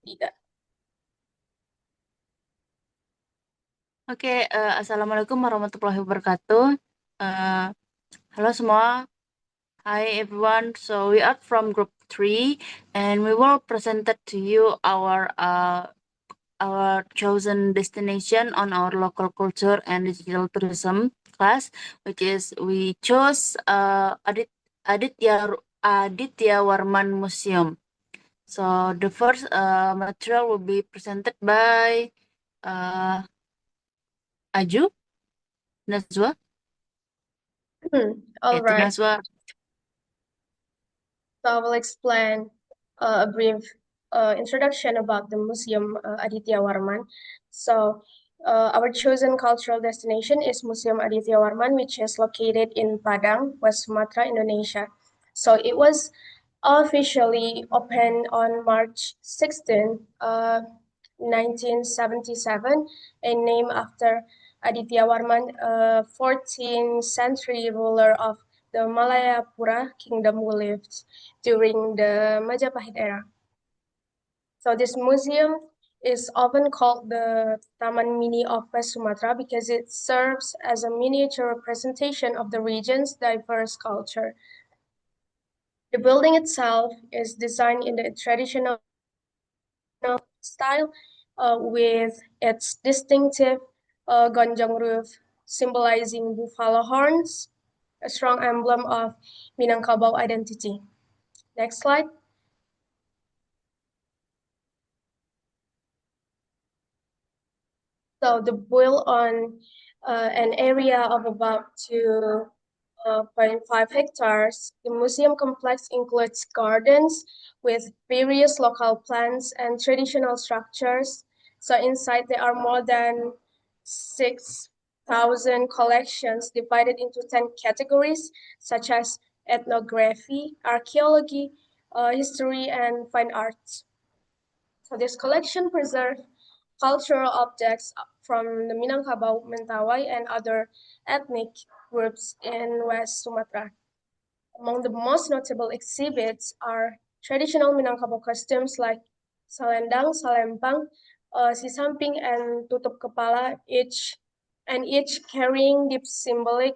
Tidak. Oke, Assalamualaikum warahmatullahi wabarakatuh. Eh, Halo semua, hi everyone. So we are from group 3 and we will presented to you our chosen destination on our local culture and digital tourism class, which is we chose Adityawarman Museum. So the first material will be presented by uh, Aju Nazwa. All Yaitu right. Nazwa. So I will explain a brief introduction about the Museum Adityawarman. So our chosen cultural destination is Museum Adityawarman, which is located in Padang, West Sumatra, Indonesia. So it was officially opened on March 16, 1977, and named after Adityawarman, a 14th century ruler of the Malayapura kingdom who lived during the Majapahit era. So this museum is often called the Taman Mini of West Sumatra because it serves as a miniature representation of the region's diverse culture. The building itself is designed in the traditional style with its distinctive gonjong roof symbolizing buffalo horns, a strong emblem of Minangkabau identity. Next slide. So the boil on an area of about 2.5 hectares, the museum complex includes gardens with various local plants and traditional structures. So inside there are more than 6,000 collections divided into 10 categories, such as ethnography, archaeology, history, and fine arts. So this collection preserves cultural objects from the Minangkabau, Mentawai, and other ethnic groups in West Sumatra. Among the most notable exhibits are traditional Minangkabau costumes like salendang, salempang, sisamping, and tutup kepala, each carrying deep symbolic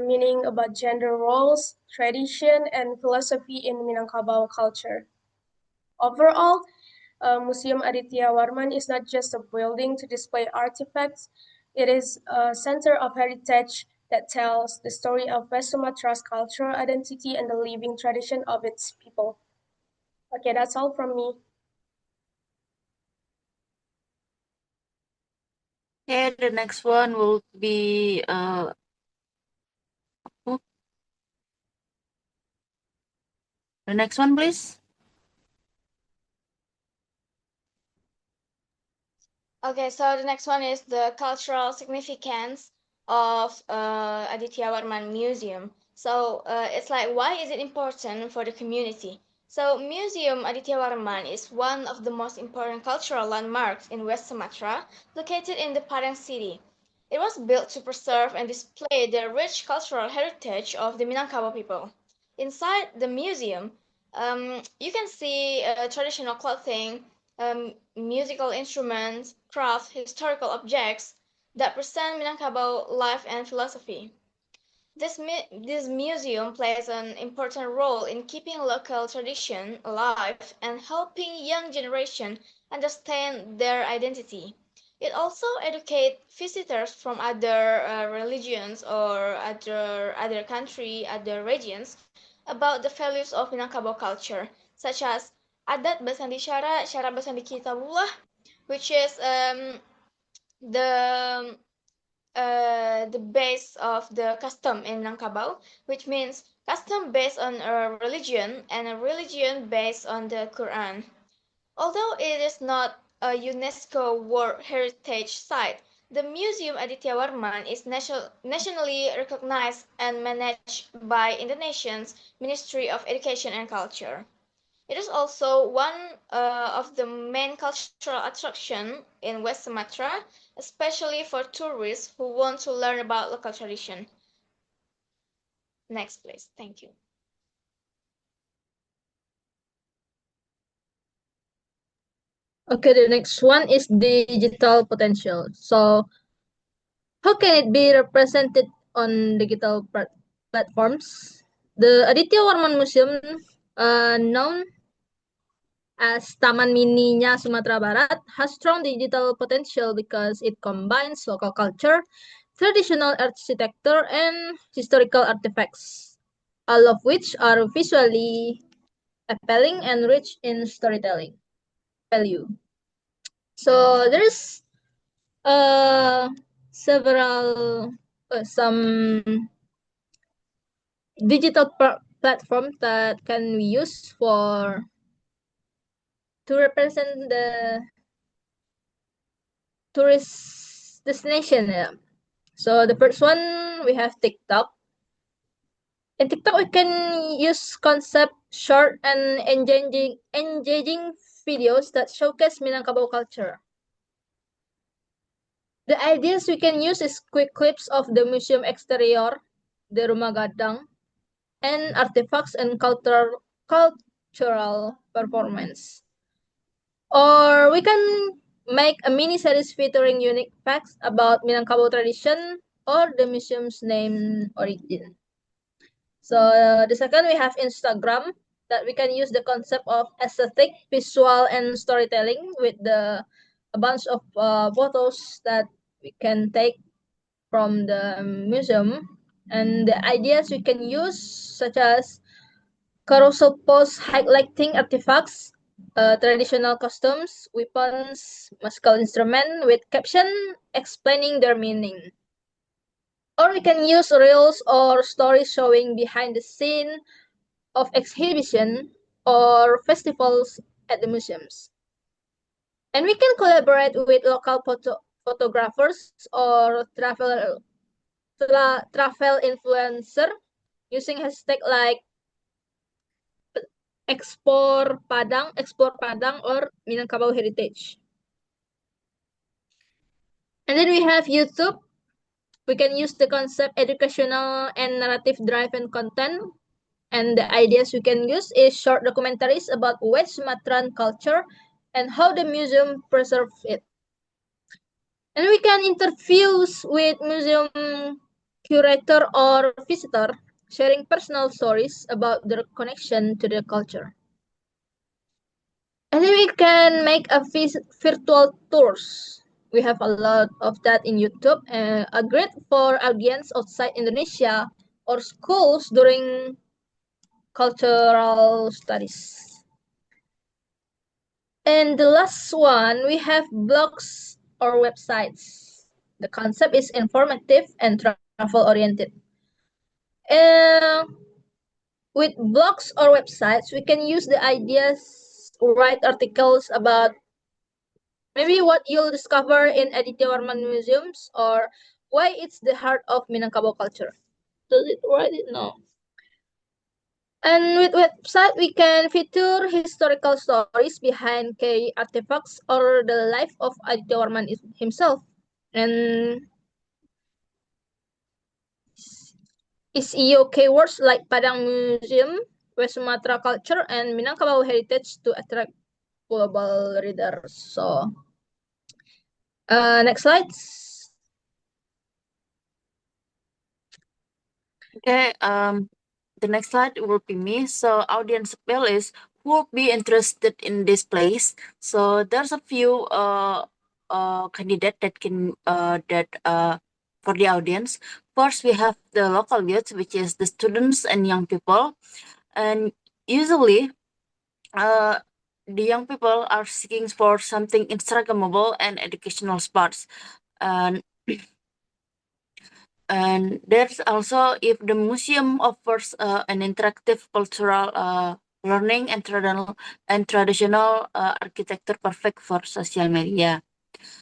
meaning about gender roles, tradition, and philosophy in Minangkabau culture. Overall, Museum Adityawarman is not just a building to display artifacts, it is a center of heritage that tells the story of West Sumatra's cultural identity and the living tradition of its people. Okay, that's all from me. Okay, the next one will be oh, the next one, please. Okay, so the next one is the cultural significance of Adityawarman Museum. So it's like, why is it important for the community? So Museum Adityawarman is one of the most important cultural landmarks in West Sumatra, located in the Padang city. It was built to preserve and display the rich cultural heritage of the Minangkabau people. Inside the museum, you can see traditional clothing, musical instruments, crafts, historical objects that present Minangkabau life and philosophy. This museum plays an important role in keeping local tradition alive and helping young generation understand their identity. It also educates visitors from other religions or other country, other regions about the values of Minangkabau culture, such as adat Basandi Syara, Syara Basandi Kitabullah, which is the the base of the custom in Minangkabau, which means custom based on a religion and a religion based on the Quran. Although it is not a UNESCO World Heritage Site, the Museum Adityawarman is nationally recognized and managed by Indonesia's Ministry of Education and Culture. It is also one of the main cultural attractions in West Sumatra, especially for tourists who want to learn about local tradition. Next, please. Thank you. Okay, the next one is digital potential. So, how can it be represented on digital platforms? The Adityawarman Museum, known as Taman Mininya Sumatera Barat, has strong digital potential because it combines local culture, traditional architecture, and historical artifacts, all of which are visually appealing and rich in storytelling value. So there's uh several some digital platforms that can we use for to represent the tourist destination. Yeah. So the first one we have TikTok. In TikTok, we can use concept short and engaging videos that showcase Minangkabau culture. The ideas we can use is quick clips of the museum exterior, the Rumah Gadang, and artifacts and cultural performance. Or we can make a mini series featuring unique facts about Minangkabau tradition or the museum's name origin. So the second we have Instagram that we can use the concept of aesthetic, visual, and storytelling with a bunch of photos that we can take from the museum, and the ideas we can use such as carousel posts highlighting artifacts, traditional costumes, weapons, musical instrument with caption explaining their meaning. Or we can use reels or stories showing behind the scene of exhibition or festivals at the museums. And we can collaborate with local photographers or travel influencer using hashtag like explore Padang or Minangkabau heritage. And then we have YouTube. We can use the concept educational and narrative driven content. And the ideas we can use is short documentaries about West Sumatran culture and how the museum preserves it. And we can interviews with museum curator or visitor, sharing personal stories about their connection to the culture. And then we can make a virtual tours. We have a lot of that in YouTube. A great for audience outside Indonesia or schools during cultural studies. And the last one, we have blogs or websites. The concept is informative and travel oriented. Uh, with blogs or websites, we can use the ideas, write articles about maybe what you'll discover in Adityawarman museums or why it's the heart of Minangkabau culture. Does it write it? No. And with website, we can feature historical stories behind key artifacts or the life of Adityawarman himself. And SEO keywords like Padang Museum, West Sumatra culture, and Minangkabau heritage to attract global readers. So, next slide. Okay, the next slide will be me. So audience appeal is who will be interested in this place. So there's a few candidate that can for the audience. First, we have the local youth, which is the students and young people, and usually, the young people are seeking for something Instagrammable and educational spots, and there's also if the museum offers an interactive cultural learning and traditional architecture perfect for social media.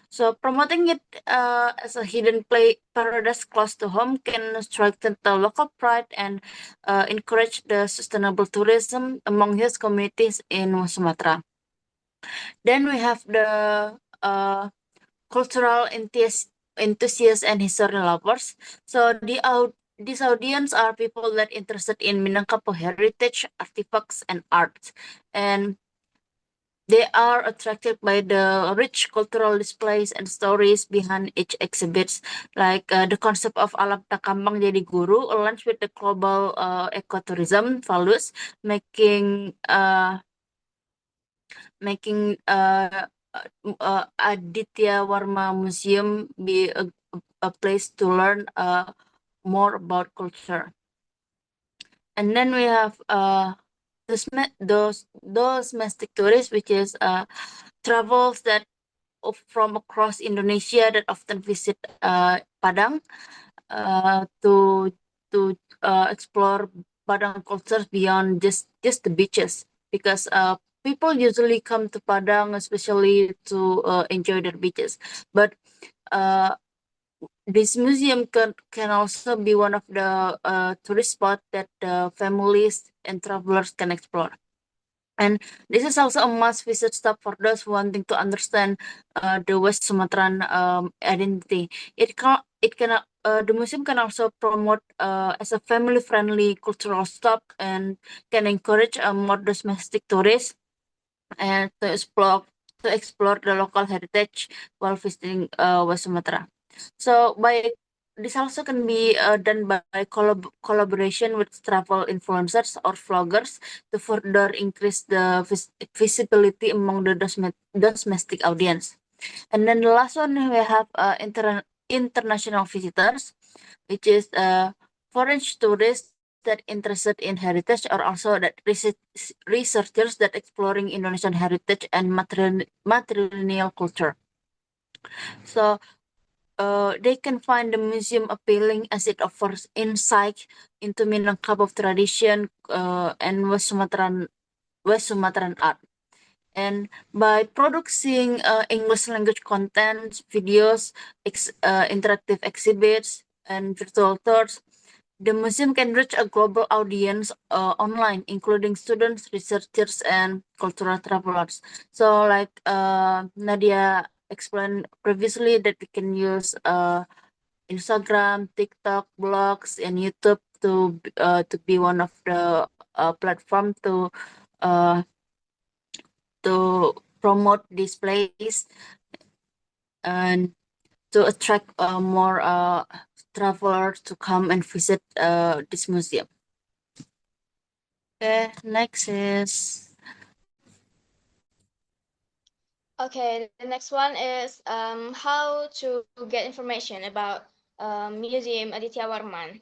So promoting it as a hidden play paradise close to home can strengthen the local pride and encourage the sustainable tourism among youth communities in Sumatra. Then we have the cultural enthusiasts and history lovers. So these audience are people that interested in Minangkabau heritage, artifacts, and art. And They are attracted by the rich cultural displays and stories behind each exhibits, like the concept of alam takambang jadi guru aligns with the global ecotourism values, making Aditya Warma Museum be a place to learn more about culture. And then we have those domestic tourists, which is travels that from across Indonesia that often visit Padang to explore Padang cultures beyond just the beaches, because people usually come to Padang especially to enjoy their beaches, but uh, this museum can also be one of the tourist spot that families and travelers can explore. And this is also a must visit stop for those wanting to understand the West Sumatran identity. The museum can also promote as a family friendly cultural stop and can encourage more domestic tourists and to explore the local heritage while visiting West Sumatra. So by this also can be done by collaboration with travel influencers or vloggers to further increase the visibility among the domestic audience. And then the last one we have international visitors, which is foreign tourists that interested in heritage, or also that researchers that exploring Indonesian heritage and matrilineal culture. So they can find the museum appealing as it offers insight into Minangkabau tradition and West Sumatran art. And by producing English language content, videos, interactive exhibits, and virtual tours, the museum can reach a global audience online, including students, researchers, and cultural travelers. So, like Nadia explained previously, that we can use Instagram, TikTok, blogs, and YouTube to be one of the platform uh, to promote this place and to attract more travelers to come and visit this museum. Okay, next is Okay, the next one is how to get information about Museum Adityawarman.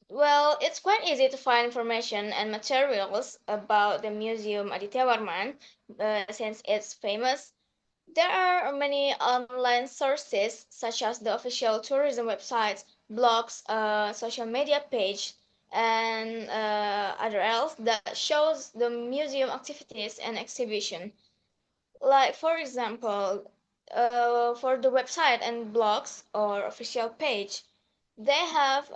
Well, it's quite easy to find information and materials about the Museum Adityawarman since it's famous. There are many online sources such as the official tourism websites, blogs, social media page, and other else that shows the museum activities and exhibition. Like for example, for the website and blogs or official page, they have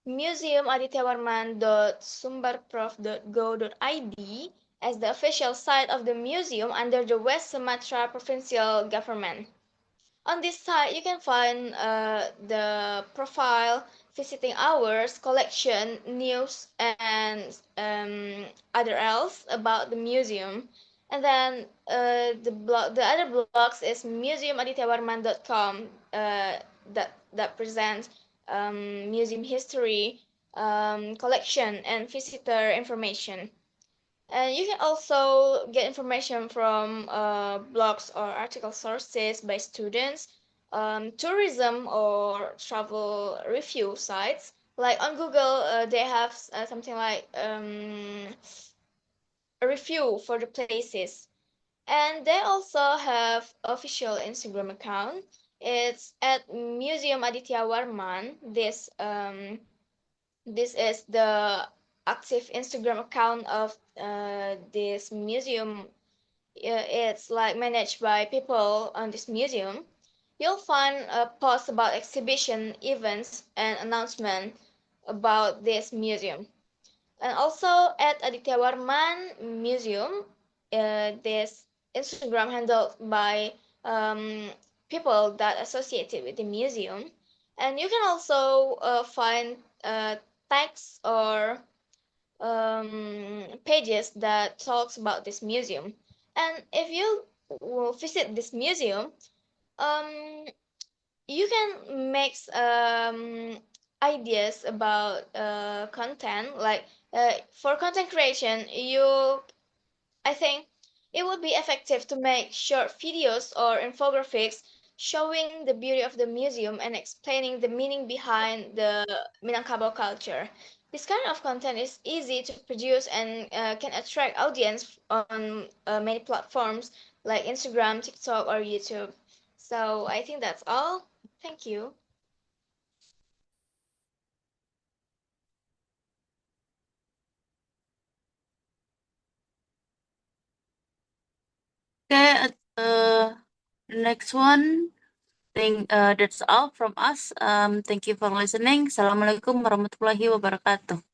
museumadityawarman.sumberprof.go.id as the official site of the museum under the West Sumatra provincial government. On this site, you can find the profile, visiting hours, collection, news, and other else about the museum. And then the other blogs is museumadityawarman.com that presents museum history, collection, and visitor information. And you can also get information from blogs or article sources by students, tourism or travel review sites. Like on Google, they have something like a review for the places. And they also have official Instagram account. It's at Museum Aditya Warman. This is the active Instagram account of this museum. It's like managed by people on this museum. You'll find a post about exhibition, events, and announcement about this museum. And also at Aditya Warman Museum, this Instagram handled by um, people that associated with the museum. And you can also find tags or pages that talks about this museum. And if you will visit this museum, um, you can make ideas about content. Like for content creation, I think it would be effective to make short videos or infographics showing the beauty of the museum and explaining the meaning behind the Minangkabau culture. This kind of content is easy to produce and can attract audience on many platforms like Instagram, TikTok, or YouTube. So I think that's all. Thank you. Okay, the next one. Think that's all from us. Thank you for listening. Assalamualaikum warahmatullahi wabarakatuh.